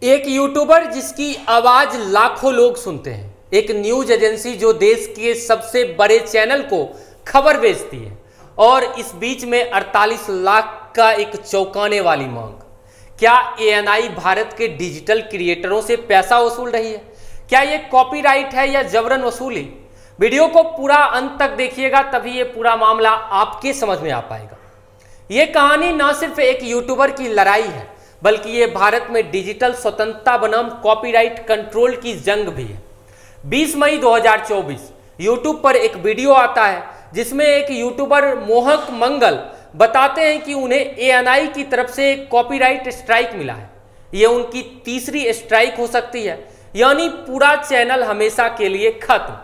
एक यूट्यूबर जिसकी आवाज लाखों लोग सुनते हैं, एक न्यूज एजेंसी जो देश के सबसे बड़े चैनल को खबर बेचती है, और इस बीच में 48 लाख का एक चौंकाने वाली मांग। क्या एएनआई भारत के डिजिटल क्रिएटरों से पैसा वसूल रही है? क्या ये कॉपीराइट है या जबरन वसूली? वीडियो को पूरा अंत तक देखिएगा, तभी ये पूरा मामला आपके समझ में आ पाएगा। ये कहानी न सिर्फ एक यूट्यूबर की लड़ाई है, बल्कि ये भारत में डिजिटल स्वतंत्रता बनाम कॉपीराइट कंट्रोल की जंग भी है। 20 मई 2024 यूट्यूब पर एक वीडियो आता है जिसमें एक यूट्यूबर मोहक मंगल बताते हैं कि उन्हें एएनआई की तरफ से एक कॉपीराइट स्ट्राइक मिला है। यह उनकी तीसरी स्ट्राइक हो सकती है, यानी पूरा चैनल हमेशा के लिए खत्म।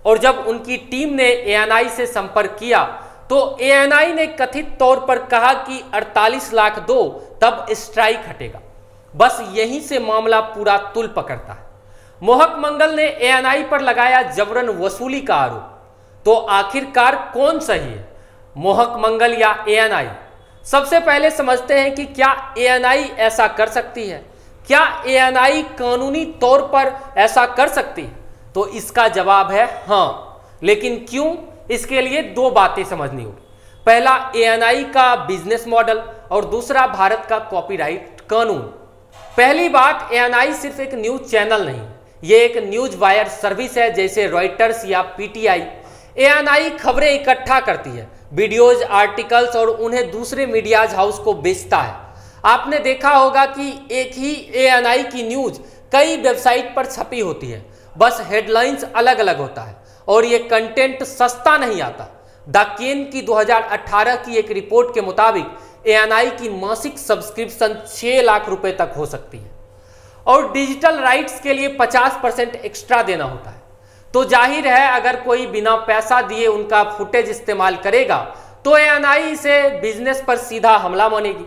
और जब उनकी टीम ने एएनआई से संपर्क किया तो एएनआई ने कथित तौर पर कहा कि 48 लाख दो, तब स्ट्राइक हटेगा। बस यहीं से मामला पूरा तुल पकड़ता है। मोहक मंगल ने एएनआई पर लगाया जबरन वसूली का आरोप। तो आखिरकार कौन सही है, मोहक मंगल या एएनआई? सबसे पहले समझते हैं कि क्या एएनआई ऐसा कर सकती है? क्या एएनआई कानूनी तौर पर ऐसा कर सकती है? तो इसका जवाब है हाँ, लेकिन क्यों? इसके लिए दो बातें समझनी होगी। पहला, एएनआई का बिजनेस मॉडल, और दूसरा भारत का कॉपीराइट कानून। पहली बात, एएनआई सिर्फ एक न्यूज चैनल नहीं, ये एक न्यूज वायर सर्विस है, जैसे रॉयटर्स या पीटीआई। एएनआई खबरें इकट्ठा करती है, वीडियोज, आर्टिकल्स, और उन्हें दूसरे मीडियाज हाउस को बेचता है। आपने देखा होगा कि एक ही एएनआई की न्यूज कई वेबसाइट पर छपी होती है, बस हेडलाइंस अलग अलग होता है, और ये कंटेंट सस्ता नहीं आता। द केन की 2018 की एक रिपोर्ट के मुताबिक एएनआई की मासिक सब्सक्रिप्शन 6 लाख रुपए तक हो सकती है, और डिजिटल राइट्स के लिए 50% एक्स्ट्रा देना होता है। तो जाहिर है, अगर कोई बिना पैसा दिए उनका फुटेज इस्तेमाल करेगा तो एएनआई इसे बिजनेस पर सीधा हमला मानेगी।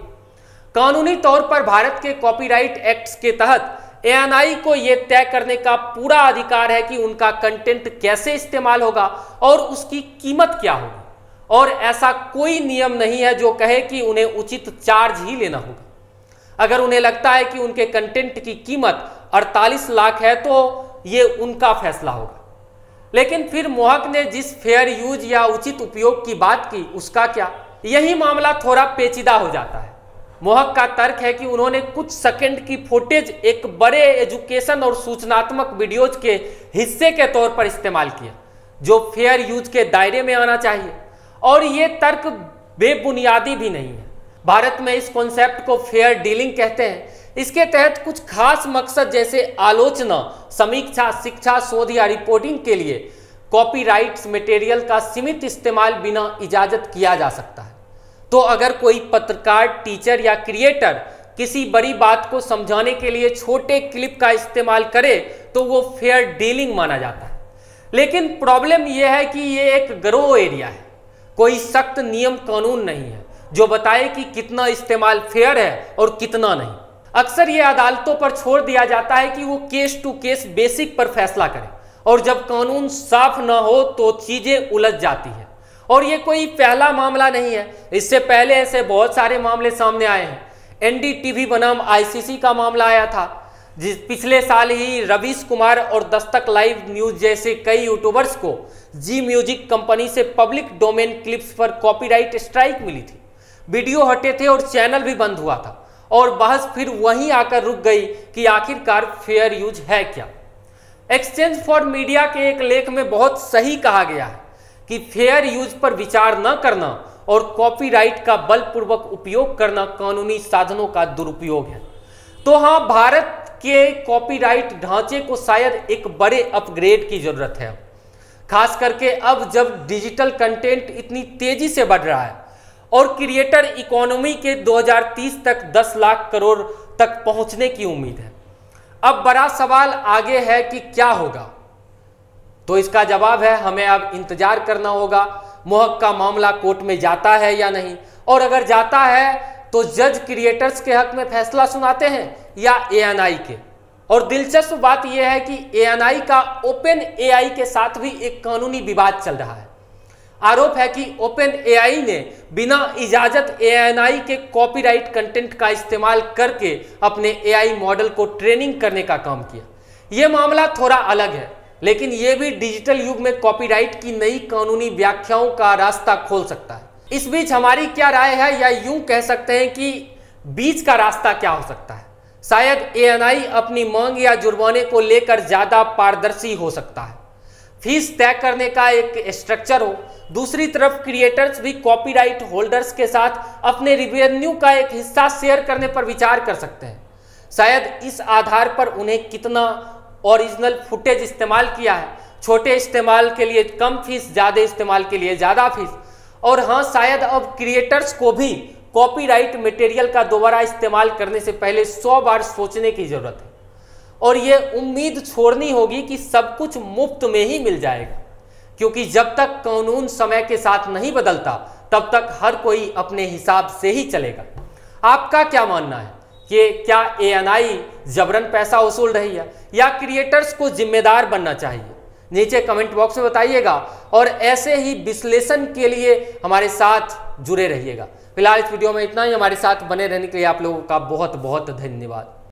कानूनी तौर पर भारत के कॉपीराइट एक्ट्स के तहत एएनआई को यह तय करने का पूरा अधिकार है कि उनका कंटेंट कैसे इस्तेमाल होगा और उसकी कीमत क्या होगी, और ऐसा कोई नियम नहीं है जो कहे कि उन्हें उचित चार्ज ही लेना होगा। अगर उन्हें लगता है कि उनके कंटेंट की कीमत 48 लाख है तो ये उनका फैसला होगा। लेकिन फिर मोहक ने जिस फेयर यूज या उचित उपयोग की बात की, उसका क्या? यही मामला थोड़ा पेचीदा हो जाता है। मोहक का तर्क है कि उन्होंने कुछ सेकंड की फुटेज एक बड़े एजुकेशन और सूचनात्मक वीडियोज के हिस्से के तौर पर इस्तेमाल किया, जो फेयर यूज के दायरे में आना चाहिए, और ये तर्क बेबुनियादी भी नहीं है। भारत में इस कॉन्सेप्ट को फेयर डीलिंग कहते हैं। इसके तहत कुछ खास मकसद जैसे आलोचना, समीक्षा, शिक्षा, शोध या रिपोर्टिंग के लिए कॉपीराइट्स मटेरियल का सीमित इस्तेमाल बिना इजाजत किया जा सकता है। तो अगर कोई पत्रकार, टीचर या क्रिएटर किसी बड़ी बात को समझाने के लिए छोटे क्लिप का इस्तेमाल करे तो वो फेयर डीलिंग माना जाता है। लेकिन प्रॉब्लम यह है कि ये एक ग्रो एरिया है। कोई सख्त नियम कानून नहीं है जो बताए कि कितना इस्तेमाल फेयर है और कितना नहीं। अक्सर ये अदालतों पर छोड़ दिया जाता है कि वो केस टू केस बेसिक पर फैसला करें, और जब कानून साफ ना हो तो चीजें उलझ जाती हैं। और ये कोई पहला मामला नहीं है, इससे पहले ऐसे बहुत सारे मामले सामने आए हैं। एनडीटीवी बनाम आईसीसी का मामला आया था, जिस पिछले साल ही रवीश कुमार और दस्तक लाइव न्यूज जैसे कई यूट्यूबर्स को जी म्यूजिक कंपनी से पब्लिक डोमेन क्लिप्स पर कॉपीराइट स्ट्राइक मिली थी। वीडियो हटे थे और चैनल भी बंद हुआ था, और बहस फिर वहीं आकर रुक गई कि आखिरकार फेयर यूज है क्या। एक्सचेंज फॉर मीडिया के एक लेख में बहुत सही कहा गया है कि फेयर यूज पर विचार न करना और कॉपीराइट का बलपूर्वक उपयोग करना कानूनी साधनों का दुरुपयोग है। तो हाँ, भारत के कॉपीराइट ढांचे को शायद एक बड़े अपग्रेड की जरूरत है, खास करके अब जब डिजिटल कंटेंट इतनी तेजी से बढ़ रहा है और क्रिएटर इकोनॉमी के 2030 तक 10 लाख करोड़ तक पहुंचने की उम्मीद है। अब बड़ा सवाल आगे है कि क्या होगा। तो इसका जवाब है, हमें अब इंतजार करना होगा। मोहक का मामला कोर्ट में जाता है या नहीं, और अगर जाता है तो जज क्रिएटर्स के हक में फैसला सुनाते हैं या एएनआई के। और दिलचस्प बात यह है कि एएनआई का ओपन एआई के साथ भी एक कानूनी विवाद चल रहा है। आरोप है कि ओपन एआई ने बिना इजाजत एएनआई के कॉपीराइट कंटेंट का इस्तेमाल करके अपने एआई मॉडल को ट्रेनिंग करने का काम किया। यह मामला थोड़ा अलग है, लेकिन यह भी डिजिटल युग में कॉपीराइट की नई कानूनी व्याख्याओं का रास्ता खोल सकता है। इस बीच हमारी क्या राय है, या यूं कह सकते हैं कि बीच का रास्ता क्या हो सकता है। शायद एएनआई अपनी मांग या जुर्माने को लेकर ज्यादा पारदर्शी हो सकता है, फीस तय करने का एक स्ट्रक्चर हो। दूसरी तरफ क्रिएटर्स भी कॉपीराइट होल्डर्स के साथ अपने रिवेन्यू का एक हिस्सा शेयर करने पर विचार कर सकते हैं। शायद इस आधार पर उन्हें कितना ओरिजिनल फुटेज इस्तेमाल किया है, छोटे इस्तेमाल के लिए कम फीस, ज्यादा इस्तेमाल के लिए ज्यादा फीस। और हाँ, शायद अब क्रिएटर्स को भी कॉपीराइट मटेरियल का दोबारा इस्तेमाल करने से पहले 100 बार सोचने की जरूरत है, और यह उम्मीद छोड़नी होगी कि सब कुछ मुफ्त में ही मिल जाएगा, क्योंकि जब तक कानून समय के साथ नहीं बदलता तब तक हर कोई अपने हिसाब से ही चलेगा। आपका क्या मानना है? कि क्या एएनआई जबरन पैसा वसूल रही है, या क्रिएटर्स को जिम्मेदार बनना चाहिए? नीचे कमेंट बॉक्स में बताइएगा, और ऐसे ही विश्लेषण के लिए हमारे साथ जुड़े रहिएगा। फिलहाल इस वीडियो में इतना ही। हमारे साथ बने रहने के लिए आप लोगों का बहुत बहुत धन्यवाद।